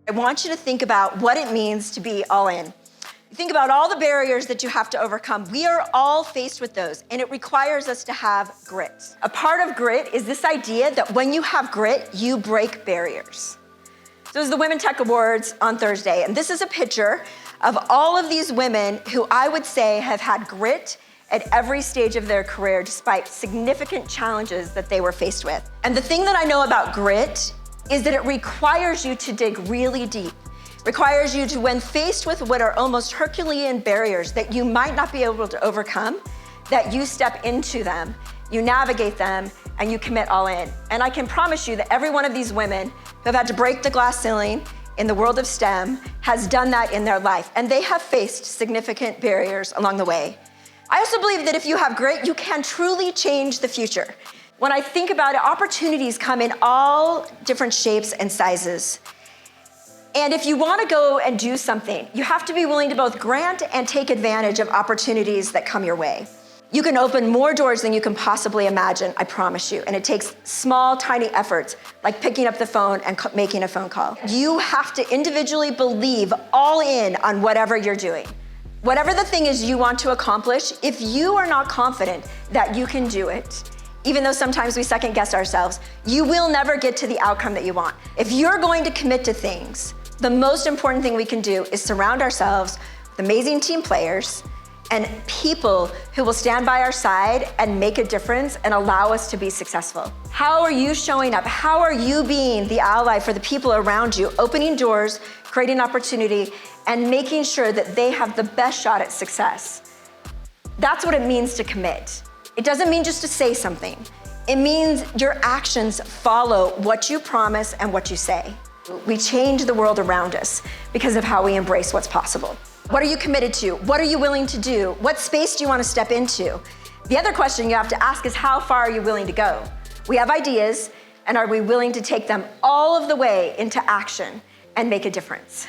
I want you to think about what it means to be all in. Think about all the barriers that you have to overcome. We are all faced with those, and it requires us to have grit. A part of grit is this idea that when you have grit, you break barriers. So it was the Women Tech Awards on Thursday, and this is a picture of all of these women who I would say have had grit at every stage of their career despite significant challenges that they were faced with. And the thing that I know about grit is that it requires you to dig really deep. Requires you to, when faced with what are almost Herculean barriers that you might not be able to overcome, that you step into them, you navigate them, and you commit all in. And I can promise you that every one of these women who have had to break the glass ceiling in the world of STEM has done that in their life, and they have faced significant barriers along the way. I also believe that if you have grit, you can truly change the future. When I think about it, opportunities come in all different shapes and sizes. And if you want to go and do something, you have to be willing to both grant and take advantage of opportunities that come your way. You can open more doors than you can possibly imagine, I promise you. And it takes small, tiny efforts, like picking up the phone and making a phone call. You have to individually believe all in on whatever you're doing. Whatever the thing is you want to accomplish, if you are not confident that you can do it, even though sometimes we second guess ourselves, you will never get to the outcome that you want. If you're going to commit to things, the most important thing we can do is surround ourselves with amazing team players and people who will stand by our side and make a difference and allow us to be successful. How are you showing up? How are you being the ally for the people around you, opening doors, creating opportunity, and making sure that they have the best shot at success? That's what it means to commit. It doesn't mean just to say something. It means your actions follow what you promise and what you say. We change the world around us because of how we embrace what's possible. What are you committed to? What are you willing to do? What space do you want to step into? The other question you have to ask is, how far are you willing to go? We have ideas, and are we willing to take them all of the way into action and make a difference?